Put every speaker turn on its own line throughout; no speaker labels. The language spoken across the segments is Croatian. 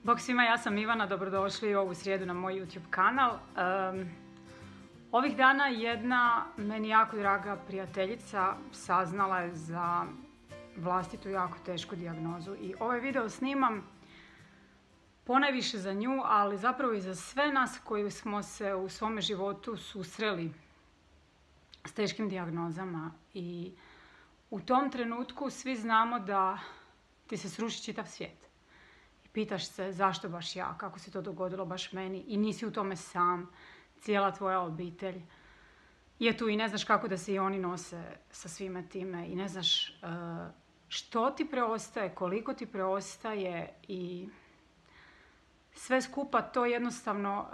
Bog svima, ja sam Ivana, dobrodošli ovu srijedu na moj YouTube kanal. Ovih dana jedna meni jako draga prijateljica saznala je za vlastitu jako tešku dijagnozu i ovaj video snimam ponajviše za nju, ali zapravo i za sve nas koji smo se u svome životu susreli s teškim dijagnozama. I u tom trenutku svi znamo da ti se sruši čitav svijet. I pitaš se zašto baš ja, kako se to dogodilo baš meni, i nisi u tome sam, cijela tvoja obitelj je tu i ne znaš kako da se i oni nose sa svime time i ne znaš što ti preostaje, koliko ti preostaje i sve skupa to jednostavno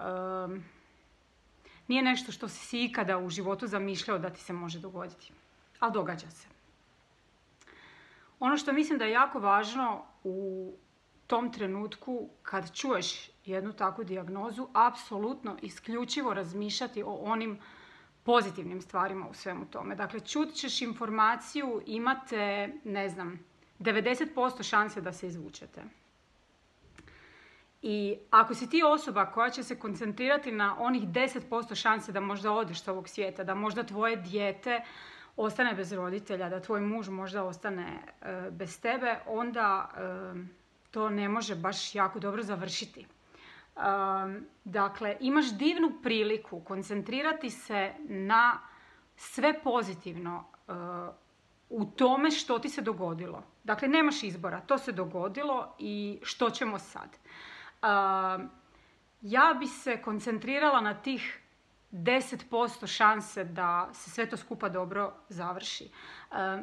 nije nešto što si ikada u životu zamišljao da ti se može dogoditi, ali događa se. Ono što mislim da je jako važno u tom trenutku kad čuješ jednu takvu dijagnozu, apsolutno isključivo razmišljati o onim pozitivnim stvarima u svemu tome. Dakle, čut ćeš informaciju, imate, 90% šanse da se izvučete. I ako si ti osoba koja će se koncentrirati na onih 10% šanse da možda odeš s ovog svijeta, da možda tvoje dijete ostane bez roditelja, da tvoj muž možda ostane bez tebe, onda to ne može baš jako dobro završiti. Dakle, imaš divnu priliku koncentrirati se na sve pozitivno u tome što ti se dogodilo. Dakle, nemaš izbora, to se dogodilo i što ćemo sad? Ja bi se koncentrirala na tih 10% šanse da se sve to skupa dobro završi.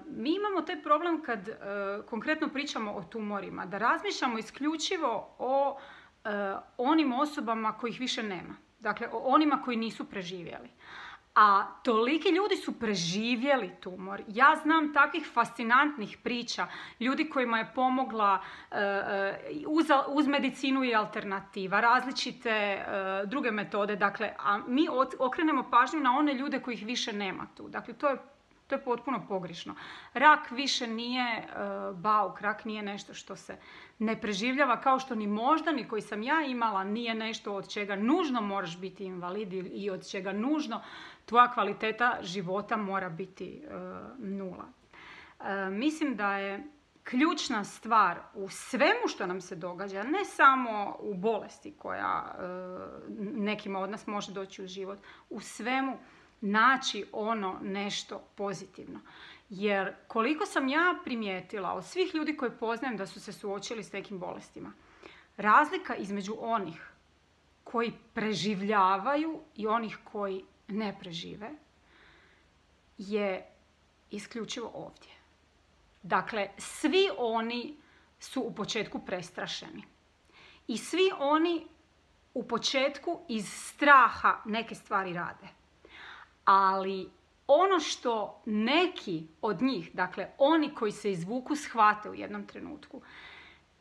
Mi imamo taj problem kad konkretno pričamo o tumorima, da razmišljamo isključivo o onim osobama kojih više nema. Dakle, o onima koji nisu preživjeli. A toliki ljudi su preživjeli tumor. Ja znam takvih fascinantnih priča. Ljudi kojima je pomogla uz medicinu i alternativa, različite druge metode. Dakle, a mi okrenemo pažnju na one ljude kojih više nema tu. Dakle, to je potpuno pogrešno. Rak više nije bauk, rak nije nešto što se ne preživljava, kao što ni moždani koji sam ja imala nije nešto od čega nužno moraš biti invalid i od čega nužno tvoja kvaliteta života mora biti nula. Mislim da je ključna stvar u svemu što nam se događa, ne samo u bolesti koja nekima od nas može doći u život, u svemu naći ono nešto pozitivno. Jer koliko sam ja primijetila od svih ljudi koje poznajem da su se suočili s nekim bolestima, razlika između onih koji preživljavaju i onih koji ne prežive je isključivo ovdje. Dakle, svi oni su u početku prestrašeni. I svi oni u početku iz straha neke stvari rade. Ali ono što neki od njih, dakle oni koji se izvuku, shvate u jednom trenutku,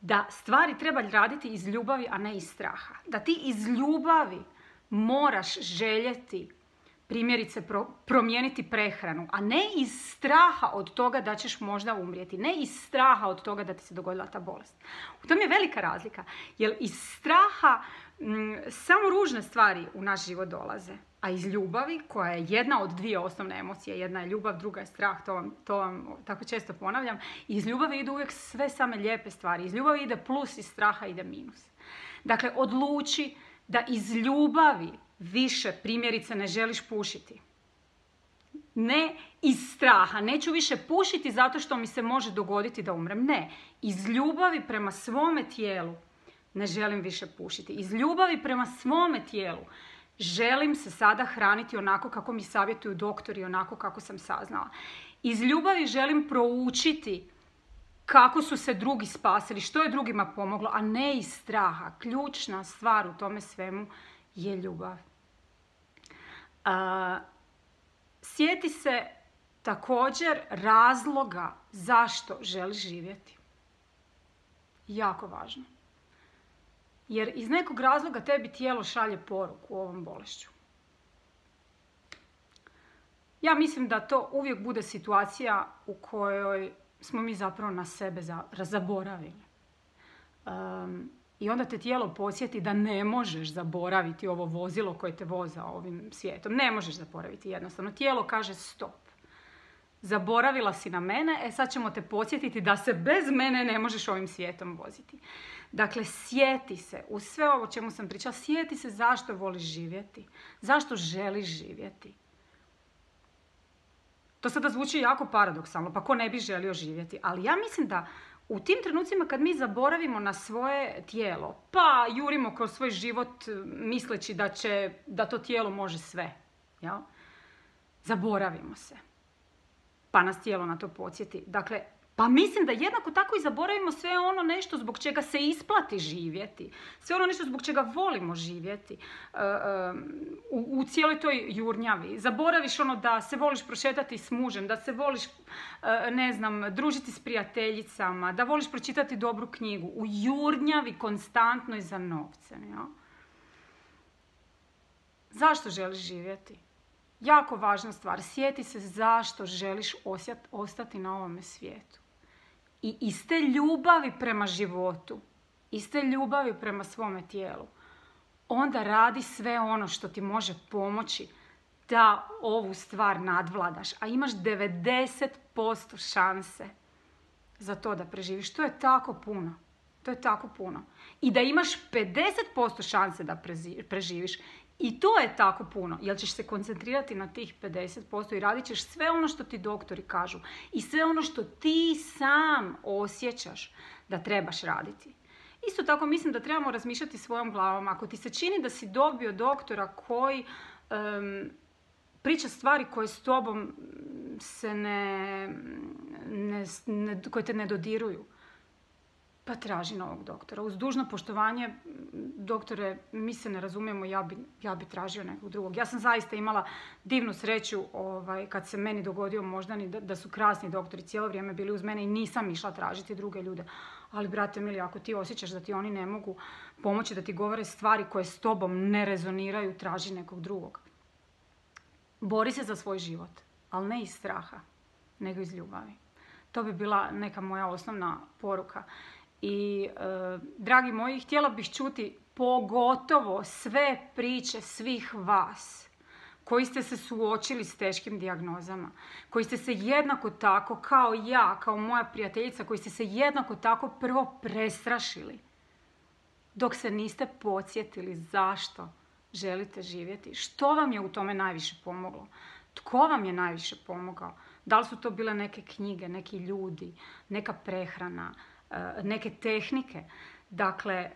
da stvari treba raditi iz ljubavi, a ne iz straha. Da ti iz ljubavi moraš željeti, primjerice, promijeniti prehranu, a ne iz straha od toga da ćeš možda umrijeti, ne iz straha od toga da ti se dogodila ta bolest. U tom je velika razlika, jer iz straha samo ružne stvari u naš život dolaze, a iz ljubavi, koja je jedna od dvije osnovne emocije, jedna je ljubav, druga je strah, to vam tako često ponavljam, iz ljubavi idu uvijek sve same lijepe stvari, iz ljubavi ide plus, iz straha ide minus. Dakle, odluči da iz ljubavi više, primjerice, ne želiš pušiti. Ne iz straha, neću više pušiti zato što mi se može dogoditi da umrem. Ne, iz ljubavi prema svome tijelu ne želim više pušiti. Iz ljubavi prema svome tijelu želim se sada hraniti onako kako mi savjetuju doktori, onako kako sam saznala. Iz ljubavi želim proučiti kako su se drugi spasili, što je drugima pomoglo, a ne iz straha. Ključna stvar u tome svemu je ljubav. Sjeti se također razloga zašto želiš živjeti. Jako važno. Jer iz nekog razloga tebi tijelo šalje poruku ovom bolešću. Ja mislim da to uvijek bude situacija u kojoj smo mi zapravo na sebe zaboravili. I onda te tijelo podsjeti da ne možeš zaboraviti ovo vozilo koje te voza ovim svijetom. Ne možeš zaboraviti jednostavno. Tijelo kaže stop. Zaboravila si na mene, sad ćemo te podsjetiti da se bez mene ne možeš ovim svijetom voziti. Dakle, sjeti se, uz sve ovo čemu sam pričala, sjeti se zašto voliš živjeti. Zašto želiš živjeti. To sada zvuči jako paradoksalno, pa ko ne bi želio živjeti. Ali ja mislim da u tim trenucima kad mi zaboravimo na svoje tijelo, pa jurimo kroz svoj život misleći da to tijelo može sve, jel? Zaboravimo se. Pa nas tijelo na to podsjeti. Dakle, pa mislim da jednako tako i zaboravimo sve ono nešto zbog čega se isplati živjeti. Sve ono nešto zbog čega volimo živjeti. U cijeloj toj jurnjavi. Zaboraviš ono da se voliš prošetati s mužem, da se voliš, ne znam, družiti s prijateljicama, da voliš pročitati dobru knjigu. U jurnjavi konstantnoj za novcem. Ja? Zašto želiš živjeti? Jako važna stvar. Sjeti se zašto želiš ostati na ovome svijetu. I iz te ljubavi prema životu, iz te ljubavi prema svome tijelu, onda radi sve ono što ti može pomoći da ovu stvar nadvladaš. A imaš 90% šanse za to da preživiš. To je tako puno. To je tako puno. I da imaš 50% šanse da preživiš. I to je tako puno, jer ćeš se koncentrirati na tih 50% i radit ćeš sve ono što ti doktori kažu. I sve ono što ti sam osjećaš da trebaš raditi. Isto tako mislim da trebamo razmišljati svojom glavom. Ako ti se čini da si dobio doktora koji priča stvari koje s tobom se koje te ne dodiruju, pa traži novog doktora. Uz dužno poštovanje, doktore, mi se ne razumijemo, ja bi tražio nekog drugog. Ja sam zaista imala divnu sreću kad se meni dogodio moždani, da su krasni doktori cijelo vrijeme bili uz mene i nisam išla tražiti druge ljude. Ali, brate mili, ako ti osjećaš da ti oni ne mogu pomoći, da ti govore stvari koje s tobom ne rezoniraju, traži nekog drugog. Bori se za svoj život, ali ne iz straha, nego iz ljubavi. To bi bila neka moja osnovna poruka. I, dragi moji, htjela bih čuti pogotovo sve priče svih vas koji ste se suočili s teškim dijagnozama, koji ste se jednako tako kao ja, kao moja prijateljica, koji ste se jednako tako prvo prestrašili dok se niste podsjetili zašto želite živjeti. Što vam je u tome najviše pomoglo? Tko vam je najviše pomogao? Da li su to bile neke knjige, neki ljudi, neka prehrana, neke tehnike? Dakle,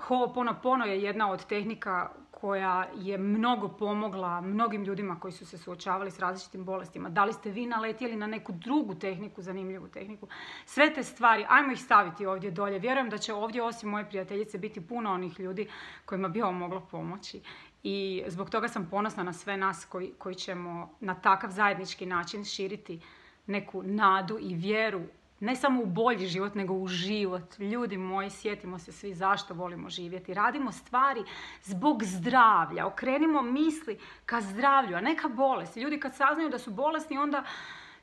Ho'oponopono je jedna od tehnika koja je mnogo pomogla mnogim ljudima koji su se suočavali s različitim bolestima. Da li ste vi naletjeli na neku drugu tehniku, zanimljivu tehniku? Sve te stvari, ajmo ih staviti ovdje dolje. Vjerujem da će ovdje, osim moje prijateljice, biti puno onih ljudi kojima bi ovo moglo pomoći. I zbog toga sam ponosna na sve nas koji ćemo na takav zajednički način širiti neku nadu i vjeru, ne samo u bolji život, nego u život. Ljudi moji, sjetimo se svi zašto volimo živjeti. Radimo stvari zbog zdravlja. Okrenimo misli ka zdravlju, a ne ka bolesti. Ljudi kad saznaju da su bolesni, onda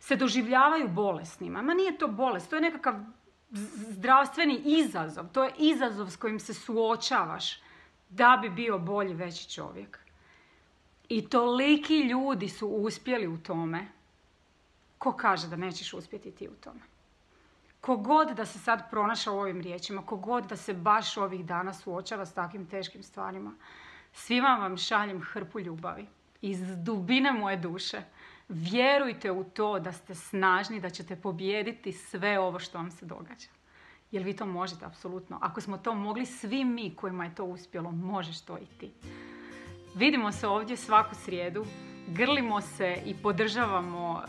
se doživljavaju bolesnima. Ma nije to bolest, to je nekakav zdravstveni izazov. To je izazov s kojim se suočavaš da bi bio bolji, veći čovjek. I toliki ljudi su uspjeli u tome. Ko kaže da nećeš uspjeti ti u tome? Kogod da se sad pronaša u ovim riječima, kogod da se baš ovih dana suočava s takvim teškim stvarima, svima vam šaljem hrpu ljubavi. Iz dubine moje duše. Vjerujte u to da ste snažni, da ćete pobijediti sve ovo što vam se događa. Jer vi to možete, apsolutno. Ako smo to mogli svi mi kojima je to uspjelo, možeš to i ti. Vidimo se ovdje svaku srijedu. Grlimo se i podržavamo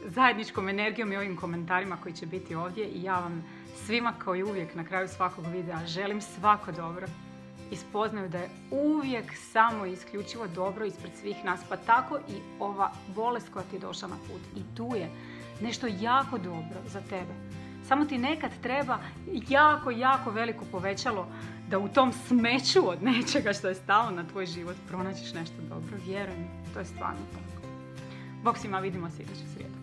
zajedničkom energijom i ovim komentarima koji će biti ovdje. I ja vam svima, kao i uvijek, na kraju svakog videa želim svako dobro. I spoznaju da je uvijek samo i isključivo dobro ispred svih nas. Pa tako i ova bolest koja ti je došla na put. I tu je nešto jako dobro za tebe. Samo ti nekad treba jako, jako veliko povećalo da u tom smeću od nečega što je stalo na tvoj život pronađeš nešto dobro. Vjeruj mi, to je stvarno tako. Bog svima, vidimo se iduću srijedu.